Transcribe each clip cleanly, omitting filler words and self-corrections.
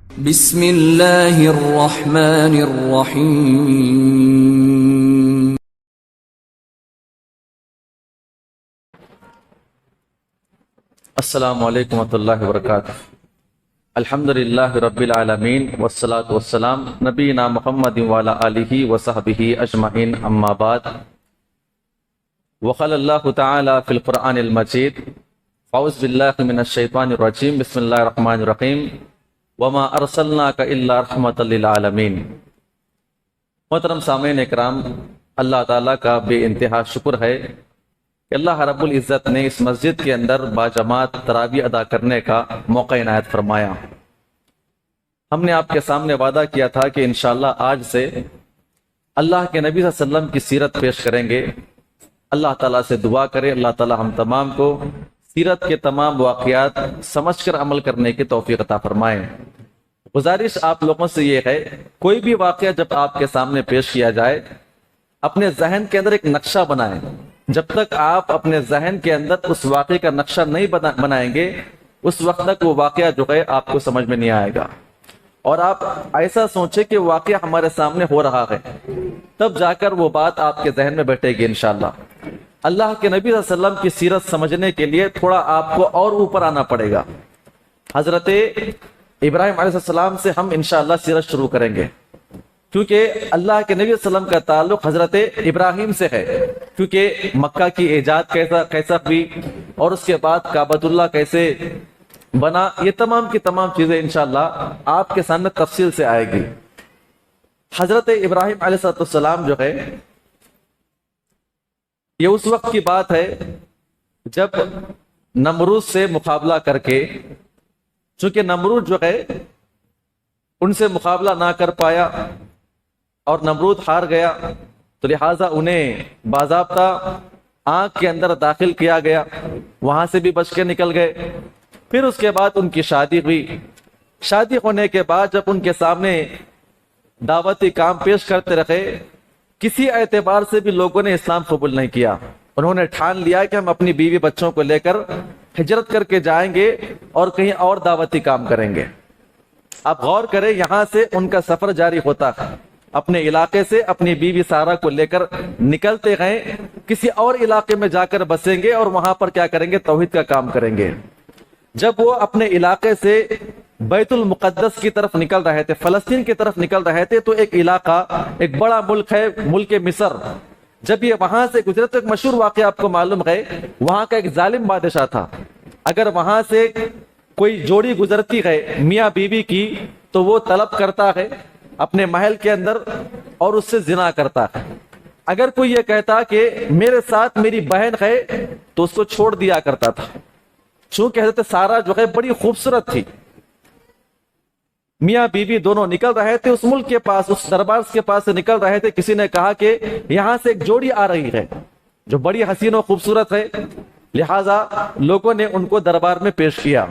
بسم اللہ الرحمن الرحیم. السلام علیکم ورحمۃ اللہ وبرکاتہ. الحمدللہ رب العالمین والصلاة والسلام نبینا محمد وعلی آلہ وصحبہ اجمعین، اما بعد. وقال اللہ تعالی فی القرآن المجید اعوذ باللہ من الشیطان الرجیم بسم اللہ الرحمن الرحیم وما ارسلناک الا رحمۃ للعالمین. محترم سامعین اکرام، اللہ تعالیٰ کا بے انتہا شکر ہے کہ اللہ رب العزت نے اس مسجد کے اندر باجماعت تراویح ادا کرنے کا موقع عنایت فرمایا. ہم نے آپ کے سامنے وعدہ کیا تھا کہ انشاءاللہ آج سے اللہ کے نبی صلی اللہ علیہ وسلم کی سیرت پیش کریں گے. اللہ تعالیٰ سے دعا کرے اللہ تعالیٰ ہم تمام کو سیرت کے تمام واقعات سمجھ کر عمل کرنے کی توفیق عطا فرمائیں. گزارش آپ لوگوں سے یہ ہے، کوئی بھی واقعہ جب آپ کے سامنے پیش کیا جائے اپنے ذہن کے اندر ایک نقشہ بنائیں. جب تک آپ اپنے ذہن کے اندر اس واقعے کا نقشہ نہیں بنائیں گے اس وقت تک وہ واقعہ جو ہے آپ کو سمجھ میں نہیں آئے گا. اور آپ ایسا سوچیں کہ واقعہ ہمارے سامنے ہو رہا ہے، تب جا کر وہ بات آپ کے ذہن میں بیٹھے گی انشاءاللہ. اللہ کے نبی صلی اللہ علیہ وسلم کی سیرت سمجھنے کے لیے تھوڑا آپ کو اور اوپر آنا پڑے گا. حضرت ابراہیم علیہ السلام سے ہم انشاءاللہ سیرت شروع کریں گے، کیونکہ اللہ کے نبی صلی اللہ علیہ وسلم کا تعلق حضرت ابراہیم سے ہے. کیونکہ مکہ کی ایجاد کیسا ہوئی اور اس کے بعد کعبۃ اللہ کیسے بنا، یہ تمام کی تمام چیزیں انشاءاللہ آپ کے سامنے تفصیل سے آئے گی. حضرت ابراہیم علیہ السلام جو ہے یہ اس وقت کی بات ہے جب نمرود سے مقابلہ کر کے، چونکہ نمرود جو ہے ان سے مقابلہ نہ کر پایا اور نمرود ہار گیا، تو لہٰذا انہیں باضابطہ آنکھ کے اندر داخل کیا گیا، وہاں سے بھی بچ کے نکل گئے. پھر اس کے بعد ان کی شادی ہوئی. شادی ہونے کے بعد جب ان کے سامنے دعوتی کام پیش کرتے رہے، کسی اعتبار سے بھی لوگوں نے اسلام قبول نہیں کیا. انہوں نے ٹھان لیا کہ ہم اپنی بیوی بچوں کو لے کر ہجرت کر کے جائیں گے اور کہیں اور دعوتی کام کریں گے. آپ غور کریں، یہاں سے ان کا سفر جاری ہوتا ہے، اپنے علاقے سے اپنی بیوی سارہ کو لے کر نکلتے گئے، کسی اور علاقے میں جا کر بسیں گے اور وہاں پر کیا کریں گے؟ توحید کا کام کریں گے. جب وہ اپنے علاقے سے بیت المقدس کی طرف نکل رہے تھے، فلسطین کی طرف نکل رہے تھے، تو ایک علاقہ، ایک بڑا ملک ہے ملک مصر، جب یہ وہاں سے گزرے تو ایک مشہور واقعہ آپ کو معلوم ہے، وہاں کا ایک ظالم بادشاہ تھا. اگر وہاں سے کوئی جوڑی گزرتی ہے میاں بیوی کی تو وہ طلب کرتا ہے اپنے محل کے اندر اور اس سے زنا کرتا ہے. اگر کوئی یہ کہتا کہ میرے ساتھ میری بہن ہے تو اس کو چھوڑ دیا کرتا تھا. چونکہ حضرت سارہ جو ہے بڑی خوبصورت تھی، میاں بیوی دونوں نکل رہے تھے اس ملک کے پاس، اس دربار کے پاس سے نکل رہے تھے. کسی نے کہا کہ یہاں سے ایک جوڑی آ رہی ہے جو بڑی حسین و خوبصورت ہے، لہٰذا لوگوں نے ان کو دربار میں پیش کیا.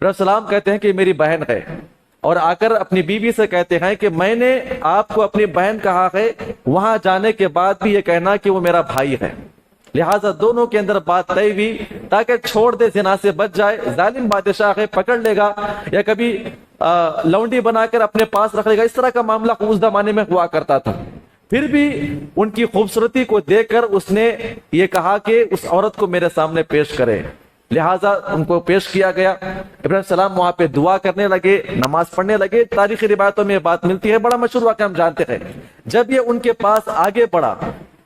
السلام کہتے ہیں کہ میری بہن ہے، اور آ کر اپنی بیوی سے کہتے ہیں کہ میں نے آپ کو اپنی بہن کہا ہے، وہاں جانے کے بعد بھی یہ کہنا کہ وہ میرا بھائی ہے. لہٰذا دونوں کے اندر بات طے ہوئی تاکہ چھوڑ دے، زنا سے بچ جائے. ظالم بادشاہ ہے، پکڑ لے گا یا کبھی لونڈی بنا کر اپنے پاس رکھ لے گا. اس طرح کا معاملہ اس زمانے میں ہوا کرتا تھا. پھر بھی ان کی خوبصورتی کو دیکھ کر اس نے یہ کہا کہ اس عورت کو میرے سامنے پیش کرے. لہٰذا ان کو پیش کیا گیا. ابراہیم السلام وہاں پہ دعا کرنے لگے، نماز پڑھنے لگے. تاریخی روایتوں میں یہ بات ملتی ہے، بڑا مشہور واقعہ ہم جانتے ہیں. جب یہ ان کے پاس آگے بڑھا،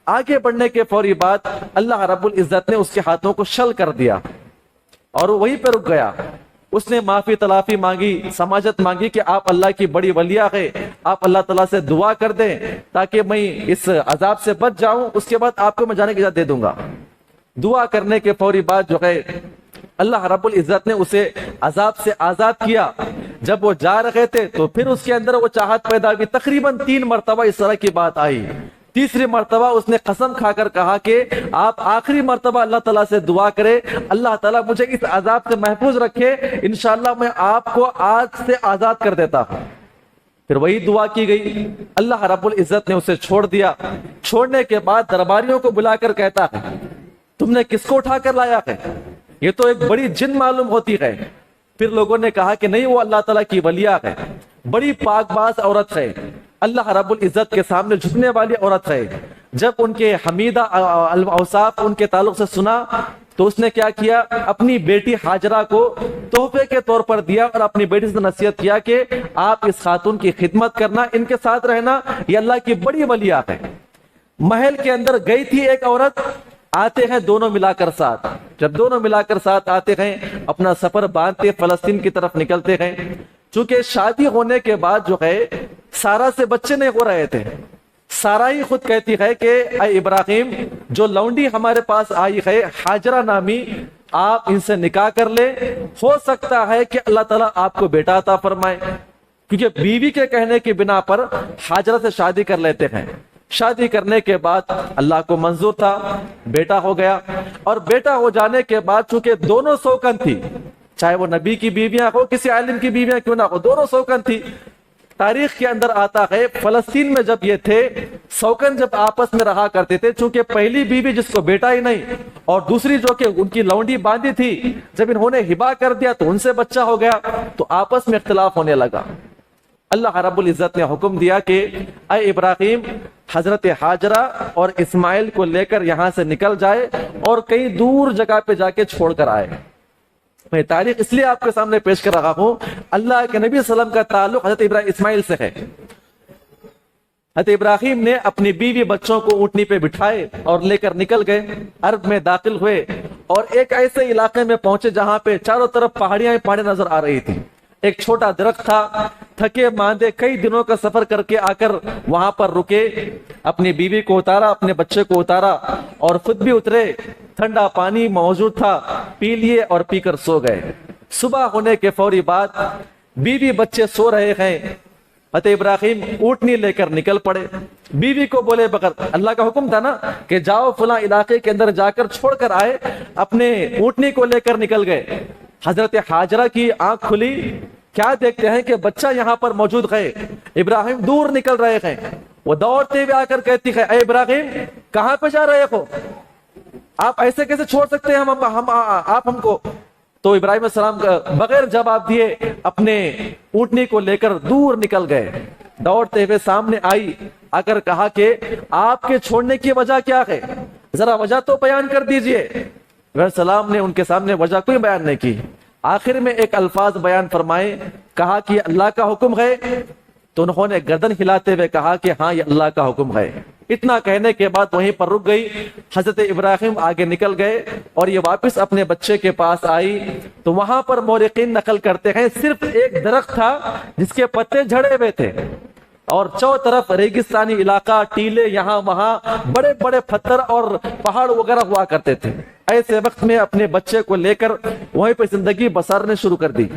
آگے بڑھنے کے فوری بعد اللہ رب العزت نے اس کے ہاتھوں کو شل کر دیا اور وہ وہیں پہ رک گیا. اس نے معافی تلافی مانگی، سماجت مانگی کہ آپ اللہ کی بڑی ولیہ ہے، آپ اللہ تعالیٰ سے دعا کر دیں تاکہ میں اس عذاب سے بچ جاؤں، اس کے بعد آپ کو میں جانے کی اجازت دے دوں گا. دعا کرنے کے فوری بعد جو ہے اللہ رب العزت نے اسے عذاب سے آزاد کیا. جب وہ جا رہے تھے تو پھر اس کے اندر وہ چاہت پیدا ہوئی. تقریباً 3 مرتبہ اس طرح کی بات آئی. تیسری مرتبہ اس نے قسم کھا کر کہا کہ آپ آخری مرتبہ اللہ تعالیٰ سے دعا کرے، اللہ تعالیٰ مجھے اس عذاب سے محفوظ رکھے، انشاءاللہ میں آپ کو آج سے آزاد کر دیتا ہوں. پھر وہی دعا کی گئی، اللہ رب العزت نے اسے چھوڑ دیا. چھوڑنے کے بعد درباریوں کو بلا کر کہتا ہے تم نے کس کو اٹھا کر لایا ہے؟ یہ تو ایک بڑی جن معلوم ہوتی ہے. پھر لوگوں نے کہا کہ نہیں، وہ اللہ تعالیٰ کی ولیہ ہے، بڑی پاک باز عورت ہے، اللہ رب العزت کے سامنے جھکنے والی عورت ہے۔ جب ان کے حمیدہ اوصاف ان کے تعلق سے سنا تو اس نے کیا کیا، اپنی بیٹی ہاجرہ کو تحفے کے طور پر دیا اور اپنی بیٹی سے نصیحت کیا کہ آپ اس خاتون کی خدمت کرنا، ان کے ساتھ رہنا، یہ اللہ کی بڑی ولیہ ہے۔ محل کے اندر گئی تھی ایک عورت، آتے ہیں دونوں ملا کر ساتھ، جب دونوں ملا کر ساتھ آتے ہیں اپنا سفر باندھتے فلسطین کی طرف نکلتے ہیں۔ چونکہ شادی ہونے کے بعد جو ہے سارا سے بچے نہیں ہو رہے تھے، سارا ہی خود کہتی ہے کہ اے ابراہیم، جو لونڈی ہمارے پاس آئی ہے ہاجرہ نامی، آپ ان سے نکاح کر لیں، ہو سکتا ہے کہ اللہ تعالیٰ آپ کو بیٹا عطا فرمائے۔ کیونکہ بیوی کے کہنے کی بنا پر ہاجرہ سے شادی کر لیتے ہیں۔ شادی کرنے کے بعد اللہ کو منظور تھا، بیٹا ہو گیا، اور بیٹا ہو جانے کے بعد چونکہ دونوں سوکن تھی، چاہے وہ نبی کی بیویاں ہو، کسی عالم کی بیویاں کیوں نہ ہو، دونوں سوکن تھی۔ تاریخ کے اندر آتا ہے فلسطین میں جب یہ تھے سوکن جب آپس میں رہا کرتے تھے، چونکہ پہلی بیوی جس کو بیٹا ہی نہیں اور دوسری جو کہ ان کی لونڈی باندھی تھی، جب انہوں نے ہبا کر دیا تو ان سے بچہ ہو گیا، تو آپس میں اختلاف ہونے لگا۔ اللہ رب العزت نے حکم دیا کہ اے ابراہیم، حضرت ہاجرہ اور اسماعیل کو لے کر یہاں سے نکل جائے اور کہیں دور جگہ پہ جا کے چھوڑ کر آئے۔ میں تاریخ اس لیے آپ کے سامنے پیش کر رہا ہوں، اللہ کے نبی صلی اللہ علیہ وسلم کا تعلق حضرت اسماعیل سے ہے۔ حضرت ابراہیم نے اپنی بیوی بچوں کو اونٹنی پہ بٹھائے اور لے کر نکل گئے، عرب میں داخل ہوئے اور ایک ایسے علاقے میں پہنچے جہاں پہ چاروں طرف پہاڑیاں پہاڑیاں نظر آ رہی تھی۔ ایک چھوٹا درخت تھا، تھکے ماندے کئی دنوں کا سفر کر کے آ کر وہاں پر رکے، اپنی بیوی کو اتارا، اپنے بچے کو اتارا اور خود بھی اترے، ٹھنڈا پانی موجود تھا، پی لیے اور پی کر سو گئے۔ صبح ہونے کے فوری بعد بیوی بچے سو رہے ہیں، حضرت ابراہیم اونٹنی لے کر نکل پڑے، بیوی کو بولے بغیر، اللہ کا حکم تھا نا کہ جاؤ فلاں علاقے کے اندر جا کر چھوڑ کر آئے، اپنے اونٹنی کو لے کر نکل گئے۔ حضرت ہاجرہ کی آنکھ کھلی، کیا دیکھتے ہیں کہ بچہ یہاں پر موجود ہے، ابراہیم دور نکل رہے ہیں، وہ دوڑتے ہوئے آ کر کہتی ہے اے ابراہیم کہاں پہ جا رہے ہو، آپ ایسے کیسے چھوڑ سکتے ہیں آپ ہم کو؟ تو ابراہیم علیہ السلام بغیر جواب دیے اپنے اونٹنی کو لے کر دور نکل گئے، دوڑتے ہوئے سامنے آئی، آ کر کہا کہ آپ کے چھوڑنے کی وجہ کیا ہے، ذرا وجہ تو بیان کر دیجئے۔ السلام نے ان کے سامنے وجہ کوئی بیان نہیں کی، آخر میں ایک الفاظ بیان فرمائے، کہا کہ اللہ کا حکم ہے، تو انہوں نے گردن ہلاتے ہوئے کہا کہ ہاں یہ اللہ کا حکم ہے۔ اتنا کہنے کے بعد وہیں پر رک گئی۔ حضرت ابراہیم آگے نکل گئے اور یہ واپس اپنے بچے کے پاس آئی تو وہاں پر مورخین نقل کرتے ہیں صرف ایک درخت تھا جس کے پتے جھڑے ہوئے تھے اور چاروں طرف ریگستانی علاقہ، ٹیلے یہاں وہاں، بڑے بڑے پتھر اور پہاڑ وغیرہ ہوا کرتے تھے۔ ایسے وقت میں اپنے بچے کو لے کر وہیں پہ زندگی بسرنے شروع کر دی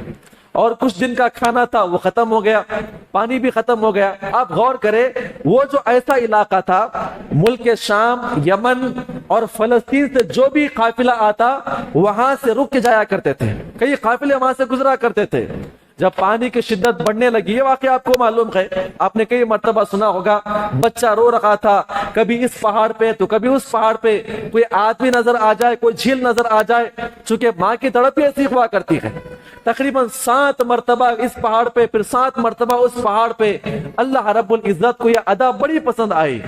اور کچھ دن کا کھانا تھا وہ ختم ہو گیا، پانی بھی ختم ہو گیا۔ آپ غور کریں، وہ جو ایسا علاقہ تھا، ملک شام، یمن اور فلسطین سے جو بھی قافلہ آتا وہاں سے رک کے جایا کرتے تھے، کئی قافلے وہاں سے گزرا کرتے تھے۔ جب پانی کی شدت بڑھنے لگی، یہ واقعہ آپ کو معلوم ہے، آپ نے کئی مرتبہ سنا ہوگا، بچہ رو رہا تھا، کبھی اس پہاڑ پہ تو کبھی اس پہاڑ پہ، کوئی آدمی نظر آ جائے، کوئی جھیل نظر آ جائے، چونکہ ماں کی تڑپ ایسی ہوا کرتی ہے۔ تقریباً 7 مرتبہ اس پہاڑ پہ، پھر 7 مرتبہ اس پہاڑ پہ۔ اللہ رب العزت کو یہ ادا بڑی پسند آئی۔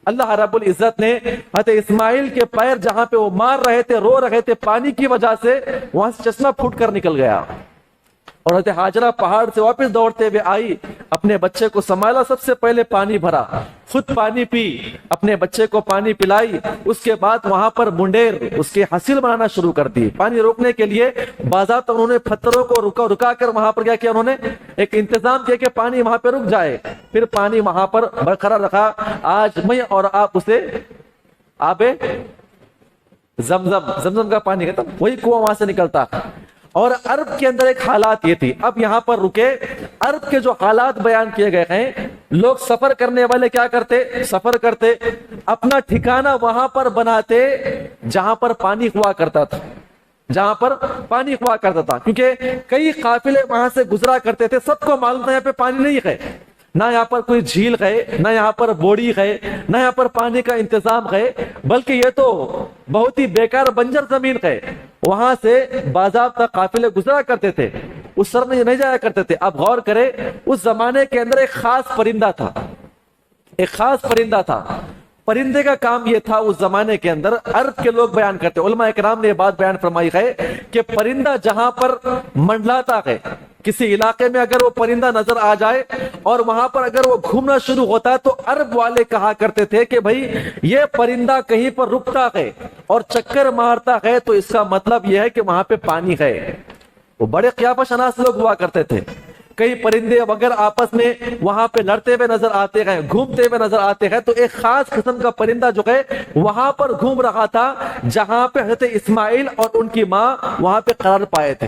اللہ رب العزت نے حضرت اسماعیل کے پیر جہاں پہ وہ مار رہے تھے، رو رہے تھے پانی کی وجہ سے، وہاں سے چشمہ پھوٹ کر نکل گیا اور حضرت ہاجرہ پہاڑ سے واپس دوڑتے ہوئے آئی، اپنے بچے کو سنبھالا، سب سے پہلے پانی بھرا، خود پانی پی، اپنے بچے کو پانی پلائی، اس کے بعد وہاں پر منڈیر اس کے حاصل بنانا شروع کر دی۔ پانی روکنے کے لیے باضابطہ انہوں نے پتھروں کو رکا کر وہاں پر کیا کیا، انہوں نے ایک انتظام کیا کہ پانی وہاں پہ رک جائے، پھر پانی وہاں پر برقرار رکھا۔ آج میں اور آپ اسے آب زمزم کا پانی کہتا، وہی کنواں وہاں سے نکلتا۔ اور عرب کے اندر ایک حالات یہ تھی، اب یہاں پر رکے، عرب کے جو حالات بیان کیے گئے ہیں، لوگ سفر کرنے والے کیا کرتے، سفر کرتے، اپنا ٹھکانہ وہاں پر بناتے جہاں پر پانی ہوا کرتا تھا، جہاں پر پانی ہوا کرتا تھا، کیونکہ کئی قافلے وہاں سے گزرا کرتے تھے، سب کو معلوم تھا یہاں پہ پانی نہیں ہے، نہ یہاں پر کوئی جھیل ہے، نہ یہاں پر بوڑی ہے، نہ یہاں پر پانی کا انتظام ہے، بلکہ یہ تو بہت ہی بیکار بنجر زمین ہے۔ وہاں سے باضابطہ قافلے گزرا کرتے تھے، اس سر میں نہیں جایا کرتے تھے۔ اب غور کرے، اس زمانے کے اندر ایک خاص پرندہ تھا، ایک خاص پرندہ تھا۔ پرندے کا کام یہ تھا اس زمانے کے اندر، عرب کے لوگ بیان کرتے، علماء اکرام نے یہ بات بیان فرمائی ہے کہ پرندہ جہاں پر منڈلاتا ہے، کسی علاقے میں اگر وہ پرندہ نظر آ جائے اور وہاں پر اگر وہ گھومنا شروع ہوتا ہے تو عرب والے کہا کرتے تھے کہ بھائی یہ پرندہ کہیں پر رکتا ہے اور چکر مارتا ہے تو اس کا مطلب یہ ہے کہ وہاں پہ پانی ہے۔ وہ بڑے قیافہ شناس لوگ ہوا کرتے تھے۔ کئی پرندے اگر آپس میں وہاں پہ لڑتے ہوئے نظر آتے ہیں، گھومتے ہوئے نظر آتے ہیں، تو ایک خاص قسم کا پرندہ جو ہے وہاں پر گھوم رہا تھا جہاں پہ حضرت اسماعیل اور ان کی ماں وہاں پہ قرار پائے تھے۔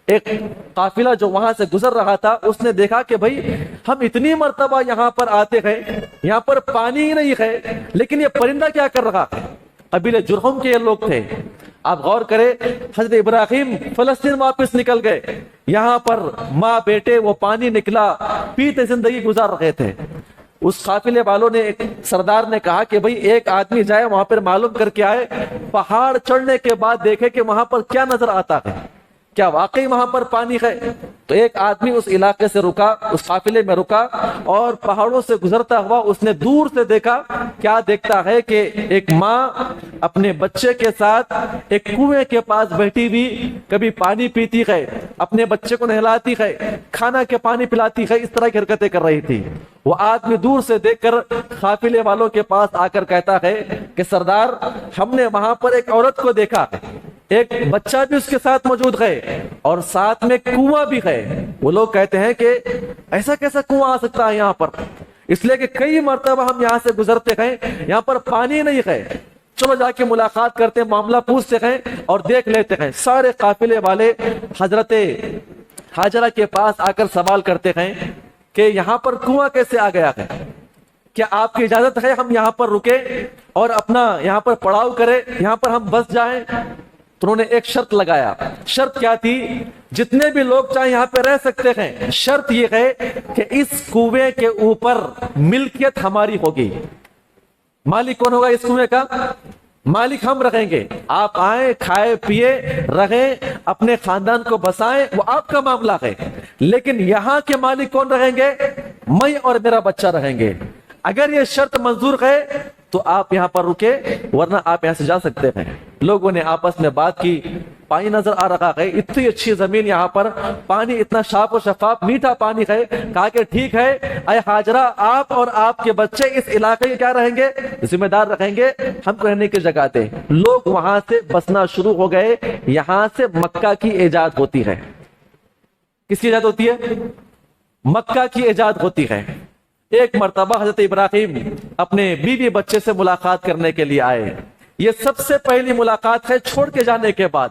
ایک قافلہ جو وہاں سے گزر رہا تھا، اس نے دیکھا کہ بھائی ہم اتنی مرتبہ یہاں پر آتے ہیں، یہاں پر پانی ہی نہیں ہے، لیکن یہ پرندہ کیا کر رہا ہے؟ قبیلہ جرہم کے یہ لوگ تھے۔ آپ غور کریں، حضرت ابراہیم فلسطین واپس نکل گئے، یہاں پر ماں بیٹے وہ پانی نکلا پیتے زندگی گزار رہے تھے۔ اس قافلے والوں نے، ایک سردار نے کہا کہ بھئی ایک آدمی جائے وہاں پر معلوم کر کے آئے، پہاڑ چڑھنے کے بعد دیکھے کہ وہاں پر کیا نظر آتا ہے، کیا واقعی وہاں پر پانی ہے؟ تو ایک آدمی اس علاقے سے رکا، اس قافلے میں رکا، اور پہاڑوں سے گزرتا ہوا اس نے دور سے دیکھا، کیا دیکھتا ہے کہ ایک ماں اپنے بچے کے ساتھ ایک کنویں کے پاس بیٹھی ہوئی، کبھی پانی پیتی ہے، اپنے بچے کو نہلاتی ہے، کھانا کے پانی پلاتی ہے، اس طرح کی حرکتیں کر رہی تھی۔ وہ آدمی دور سے دیکھ کر قافلے والوں کے پاس آ کر کہتا ہے کہ سردار، ہم نے وہاں پر ایک عورت کو دیکھا، ایک بچہ بھی اس کے ساتھ موجود ہے اور ساتھ میں کنواں بھی ہے۔ وہ لوگ کہتے ہیں کہ ایسا کیسا کنواں آ سکتا ہے یہاں پر؟ اس لیے کہ کئی مرتبہ ہم یہاں سے گزرتے ہیں، یہاں پر پانی نہیں ہے، چلو جا کے ملاقات کرتے ہیں، معاملہ پوچھتے ہیں اور دیکھ لیتے ہیں۔ سارے قافلے والے حضرت حاجرہ کے پاس آ کر سوال کرتے ہیں کہ یہاں پر کنواں کیسے آ گیا ہے؟ کیا آپ کی اجازت ہے ہم یہاں پر رکے اور اپنا یہاں پر پڑاؤ کرے، یہاں پر ہم بس جائیں؟ تو انہوں نے ایک شرط لگایا۔ شرط کیا تھی؟ جتنے بھی لوگ چاہیں یہاں پہ رہ سکتے ہیں، شرط یہ ہے کہ اس کنویں کے اوپر ملکیت ہماری ہوگی۔ مالک کون ہوگا اس کنویں کا؟ مالک ہم رہیں گے، آپ آئیں، کھائے پیے رہیں، اپنے خاندان کو بسائیں، وہ آپ کا معاملہ ہے، لیکن یہاں کے مالک کون رہیں گے؟ میں اور میرا بچہ رہیں گے۔ اگر یہ شرط منظور ہے تو آپ یہاں پر رکے، ورنہ آپ یہاں سے جا سکتے ہیں۔ لوگوں نے آپس میں بات کی، پانی نظر آ رہا ہے، اتنی اچھی زمین، یہاں پر پانی اتنا صاف و شفاف میٹھا پانی ہے۔ کہا کہ ٹھیک ہے، اے حاجرہ، آپ اور آپ کے بچے اس علاقے کے کیا رہیں گے؟ ذمہ دار رہیں گے، ہم کو رہنے کی جگہ دیں۔ لوگ وہاں سے بسنا شروع ہو گئے۔ یہاں سے مکہ کی ایجاد ہوتی ہے۔ کس کی ایجاد ہوتی ہے؟ مکہ کی ایجاد ہوتی ہے۔ ایک مرتبہ حضرت ابراہیم اپنے بیوی بچے سے ملاقات کرنے کے لیے آئے۔ یہ سب سے پہلی ملاقات ہے چھوڑ کے جانے کے بعد۔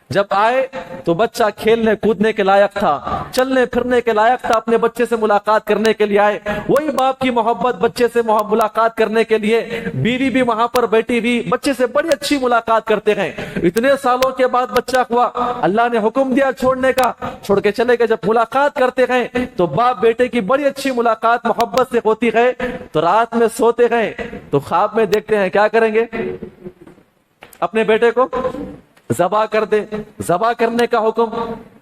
جب آئے تو بچہ کھیلنے کودنے کے لائق تھا، چلنے پھرنے کے لائق تھا، اپنے بچے سے ملاقات کرنے کے لیے آئے۔ وہی باپ کی محبت، بچے سے ملاقات کرنے کے لیے بیوی بھی وہاں پر بیٹھی ہوئی، بچے سے بڑی اچھی ملاقات کرتے ہیں۔ اتنے سالوں کے بعد بچہ ہوا، اللہ نے حکم دیا چھوڑنے کا، چھوڑ کے چلے گئے۔ جب ملاقات کرتے ہیں تو باپ بیٹے کی بڑی اچھی ملاقات محبت سے ہوتی ہے، تو رات میں سوتے ہیں تو خواب میں دیکھتے ہیں کیا کریں گے؟ اپنے بیٹے کو ذبح کر دے۔ ذبح کرنے کا حکم۔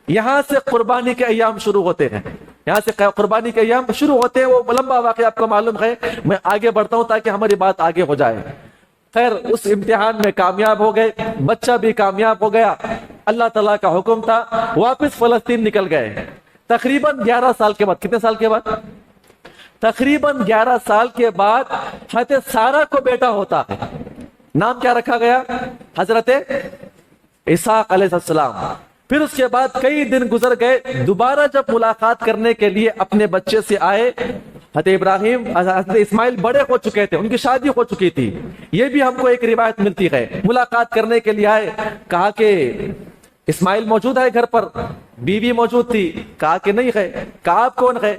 یہاں سے قربانی کے ایام شروع ہوتے ہیں، یہاں سے قربانی کے ایام شروع ہوتے ہیں۔ وہ لمبا واقعہ آپ کو معلوم ہے، میں آگے بڑھتا ہوں تاکہ ہماری بات آگے ہو جائے۔ خیر، اس امتحان میں کامیاب ہو گئے، بچہ بھی کامیاب ہو گیا۔ اللہ تعالیٰ کا حکم تھا، واپس فلسطین نکل گئے۔ تقریباً 11 سال کے بعد، کتنے سال کے بعد؟ تقریباً 11 سال کے بعد حضرت سارہ کو بیٹا ہوتا ہے۔ نام کیا رکھا گیا؟ حضرت اسحاق علیہ السلام۔ پھر اس کے بعد کئی دن گزر گئے، دوبارہ جب ملاقات کرنے کے لیے اپنے بچے سے آئے، حضرت ابراہیم، حضرت اسماعیل بڑے ہو چکے تھے، ان کی شادی ہو چکی تھی۔ یہ بھی ہم کو ایک روایت ملتی ہے۔ ملاقات کرنے کے لیے آئے، کہا کہ اسماعیل موجود ہے گھر پر؟ بیوی موجود تھی؟ کہا کہ نہیں ہے۔ کہا آپ کون ہے؟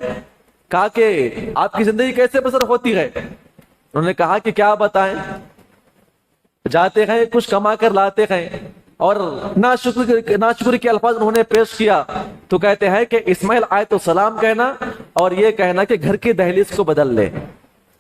کہا کہ آپ کی زندگی کیسے بسر ہوتی ہے؟ انہوں نے کہا کہ کیا بتائیں، جاتے ہیں، کچھ کما کر لاتے ہیں، اور ناشکری کے الفاظ انہوں نے پیش کیا تو کہتے ہیں کہ اسماعیل آئے تو سلام کہنا اور یہ کہنا کہ گھر کی دہلیز کو بدل لے.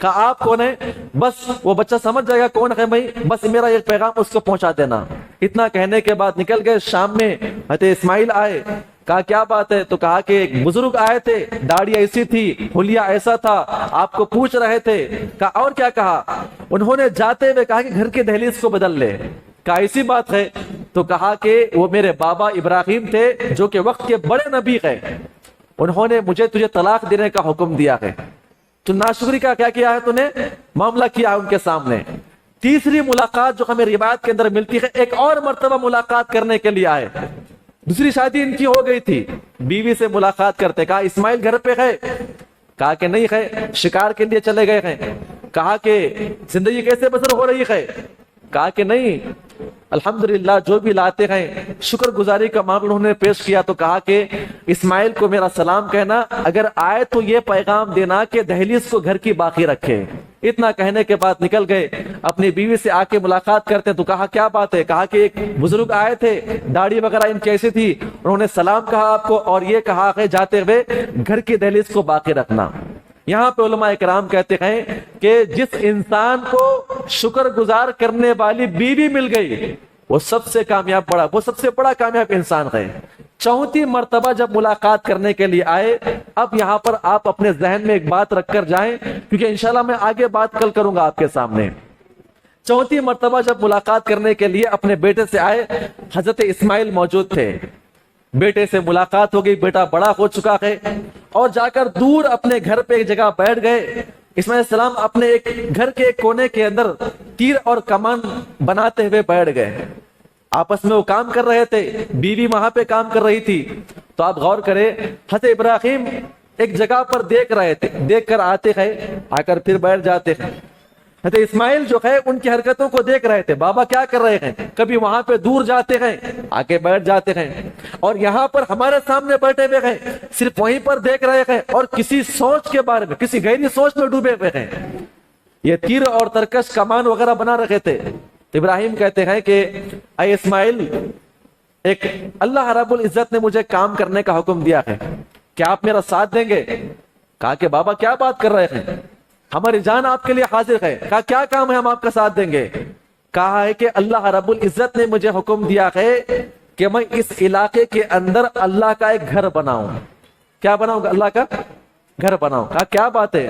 کہا آپ کون ہے؟ بس وہ بچہ سمجھ جائے گا کون ہے بھائی، بس میرا ایک پیغام اس کو پہنچا دینا. اتنا کہنے کے بعد نکل گئے. شام میں حضرت اسماعیل آئے. کہا کیا بات ہے؟ تو کہا کہ ایک بزرگ آئے تھے، داڑھی ایسی تھی، حلیہ ایسا تھا، آپ کو پوچھ رہے تھے. کہا اور کیا کہا؟ انہوں نے جاتے ہوئے کہا کہ گھر کی دہلیز کو بدل لے. کہا ایسی بات ہے؟ تو کہا کہ وہ میرے بابا ابراہیم تھے جو کہ وقت کے بڑے نبی ہیں، انہوں نے مجھے تجھے طلاق دینے کا حکم دیا ہے. تو ناشکری کا کیا ہے؟ تو نے معاملہ کیا ہے ان کے سامنے. تیسری ملاقات جو ہمیں روایت کے اندر ملتی ہے، ایک اور مرتبہ ملاقات کرنے کے لیے آئے. دوسری شادی ان کی ہو گئی تھی، بیوی سے ملاقات کرتے. کہا اسماعیل گھر پہ ہے؟ کہا کہ نہیں ہے، شکار کے لیے چلے گئے ہیں. کہا کہ زندگی کیسے بسر ہو رہی ہے؟ کہا کہ نہیں، الحمدللہ جو بھی لاتے ہیں شکر گزاری کا معاملہ انہوں نے پیش کیا. تو کہا کہ اسماعیل کو میرا سلام کہنا، اگر آئے تو یہ پیغام دینا کہ دہلیز کو گھر کی باقی رکھے. اتنا کہنے کے بعد نکل گئے. اپنی بیوی سے آ کے ملاقات کرتے تو کہا کیا بات ہے؟ کہا کہ ایک بزرگ آئے تھے، داڑھی وغیرہ ان کیسی تھی، انہوں نے سلام کہا آپ کو اور یہ کہا کہ جاتے ہوئے گھر کی دہلیز کو باقی رکھنا. یہاں پہ علماء کرام کہتے ہیں کہ جس انسان کو شکر گزار کرنے والی بیوی مل گئی وہ سب سے بڑا کامیاب انسان ہے. چوتھی مرتبہ جب ملاقات کرنے کے لیے آئے، اب یہاں پر آپ اپنے ذہن میں ایک بات رکھ کر جائیں، کیونکہ انشاءاللہ میں آگے بات کل کروں گا آپ کے سامنے. چوتھی مرتبہ جب ملاقات کرنے کے لیے اپنے بیٹے سے آئے، حضرت اسماعیل موجود تھے. بیٹے سے ملاقات ہو گئی، بیٹا بڑا ہو چکا ہے، اور جا کر دور اپنے گھر پہ ایک جگہ بیٹھ گئے. اسماعیل السلام اپنے ایک گھر کے ایک کونے کے اندر تیر اور کمان بناتے ہوئے بیٹھ گئے. آپس میں وہ کام کر رہے تھے، بیوی وہاں پہ کام کر رہی تھی. تو آپ غور کریں، حضرت ابراہیم ایک جگہ پر دیکھ رہے تھے، دیکھ کر آتے ہیں، آ کر پھر بیٹھ جاتے ہیں. حضرت اسماعیل جو ہے ان کی حرکتوں کو دیکھ رہے تھے، بابا کیا کر رہے ہیں، کبھی وہاں پہ دور جاتے ہیں، آ کے بیٹھ جاتے ہیں، اور یہاں پر ہمارے سامنے بیٹھے ہوئے ہیں، صرف وہیں پر دیکھ رہے ہیں اور کسی سوچ کے بارے میں، کسی گہری سوچ میں ڈوبے ہوئے ہیں. یہ تیر اور ترکش کمان وغیرہ بنا رکھے تھے. ابراہیم کہتے ہیں کہ اے اسماعیل، ایک اللہ رب العزت نے مجھے کام کرنے کا حکم دیا ہے، کیا آپ میرا ساتھ دیں گے؟ کہا کہ بابا کیا بات کر رہے ہیں، ہماری جان آپ کے لیے حاضر ہے. کہا کیا کام ہے، ہم آپ کا ساتھ دیں گے. کہا ہے کہ اللہ رب العزت نے مجھے حکم دیا ہے کہ میں اس علاقے کے اندر اللہ کا ایک گھر بناؤں. کیا بناؤں گا؟ اللہ کا گھر بناؤں. کہا کیا بات ہے.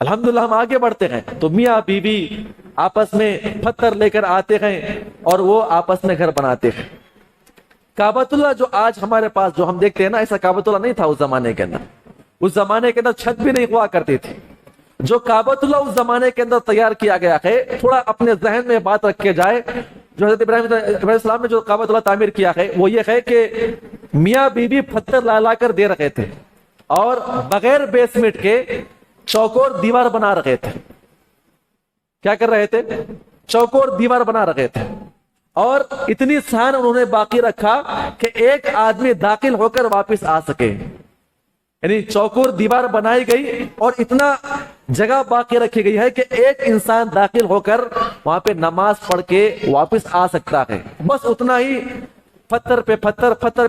الحمدللہ ہم آگے بڑھتے ہیں. تو میاں بیوی آپس میں پتھر لے کر آتے ہیں اور وہ آپس میں گھر بناتے ہیں. کعبۃ اللہ جو آج ہمارے پاس جو ہم دیکھتے ہیں نا، ایسا کعبۃ اللہ نہیں تھا اس زمانے کے اندر. اس زمانے کے اندر چھت بھی نہیں ہوا کرتی تھی. جو کعبۃ اللہ اس زمانے کے اندر تیار کیا گیا ہے، تھوڑا اپنے ذہن میں بات رکھ کے جائے، جو حضرت ابراہیم علیہ السلام نے جو کعبۃ اللہ تعمیر کیا ہے وہ یہ ہے کہ میاں بیوی پتھر لا کر دے رکھے تھے اور بغیر بیسمنٹ کے چوکور دیوار بنا رکھے تھے. کیا کر رہے تھے؟ چوکور دیوار بنا رکھے تھے، اور اتنی سان انہوں نے باقی رکھا کہ ایک آدمی داخل ہو کر واپس آ سکے. یعنی چوکور دیوار بنائی گئی اور اتنا جگہ باقی رکھی گئی ہے کہ ایک انسان داخل ہو کر وہاں پہ نماز پڑھ کے واپس آ سکتا ہے. بس اتنا ہی پتھر پہ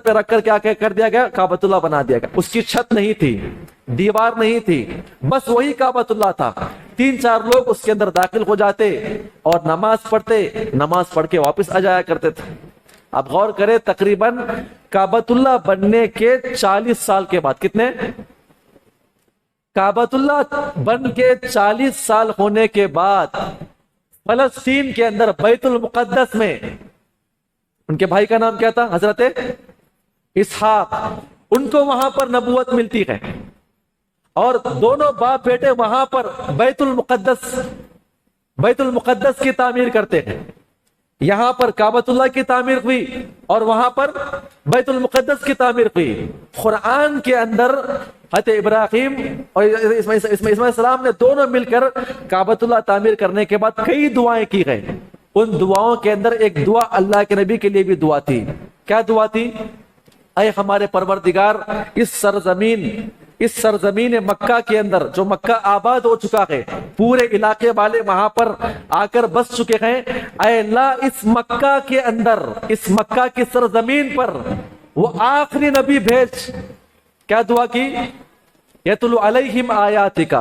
رکھ کر کیا کر دیا گیا، کعبۃ اللہ بنا دیا گیا. اس کی چھت نہیں تھی، دیوار نہیں تھی، بس وہی کعبۃ اللہ تھا. 3-4 لوگ اس کے اندر داخل ہو جاتے اور نماز پڑھتے، نماز پڑھ کے واپس آ جایا کرتے تھے. اب غور کریں، تقریباً کعبۃ اللہ بننے کے 40 سال کے بعد، کتنے؟ کعبۃ اللہ بن کے 40 سال ہونے کے بعد فلسطین کے اندر بیت المقدس میں، ان کے بھائی کا نام کیا تھا؟ حضرت اسحاق. ان کو وہاں پر نبوت ملتی ہے اور دونوں باپ بیٹے وہاں پر بیت المقدس کی تعمیر کرتے ہیں. یہاں پر کعبۃ اللہ کی تعمیر ہوئی اور وہاں پر بیت المقدس کی تعمیر ہوئی. قرآن کے اندر حضرت ابراہیم اور اسماعیل السلام نے دونوں مل کر کعبۃ اللہ تعمیر کرنے کے بعد کئی دعائیں کی گئی. ان دعاؤں کے اندر ایک دعا اللہ کے نبی کے لیے بھی دعا تھی. کیا دعا تھی؟ اے ہمارے پروردگار، اس سرزمین اس سرزمین مکہ کے اندر جو مکہ آباد ہو چکا ہے، پورے علاقے والے وہاں پر آ کر بس چکے ہیں، اے اللہ اس مکہ کے اندر، اس مکہ کی سرزمین پر وہ آخری نبی بھیج۔ کیا دعا کی؟ یتلو علیہم آیاتک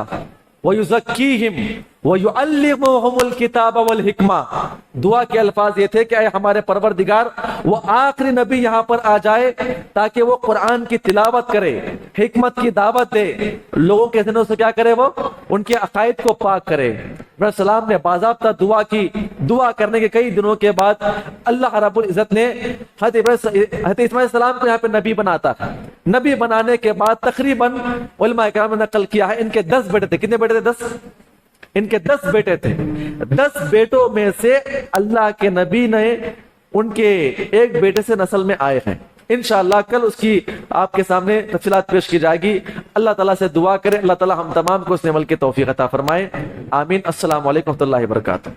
ویزکیہم ویعلمہم الکتاب والحکمہ۔ دعا کے الفاظ یہ تھے کہ اے ہمارے پروردگار وہ آخری نبی یہاں پر آ جائے تاکہ وہ قرآن کی تلاوت کرے، حکمت کی دعوت دے، لوگوں کے ذہنوں سے کیا کرے، وہ ان کے عقائد کو پاک کرے۔ السلام نے باضابطہ دعا کی۔ دعا کرنے کے کئی دنوں کے بعد اللہ رب العزت نے حضرت اسماعیل السلام کو یہاں پہ نبی بناتا۔ نبی بنانے کے بعد تقریباً علماء کرام نے نقل کیا ہے ان کے 10 بیٹے تھے۔ کتنے بیٹے تھے؟ 10۔ ان کے 10 بیٹے تھے۔ 10 بیٹوں میں سے اللہ کے نبی نے ان کے ایک بیٹے سے نسل میں آئے ہیں۔ انشاءاللہ کل اس کی آپ کے سامنے تفصیلات پیش کی جائے گی۔ اللہ تعالیٰ سے دعا کریں اللہ تعالیٰ ہم تمام کو اس عمل کی توفیق عطا فرمائے، آمین۔ السلام علیکم ورحمۃ اللہ وبرکاتہ۔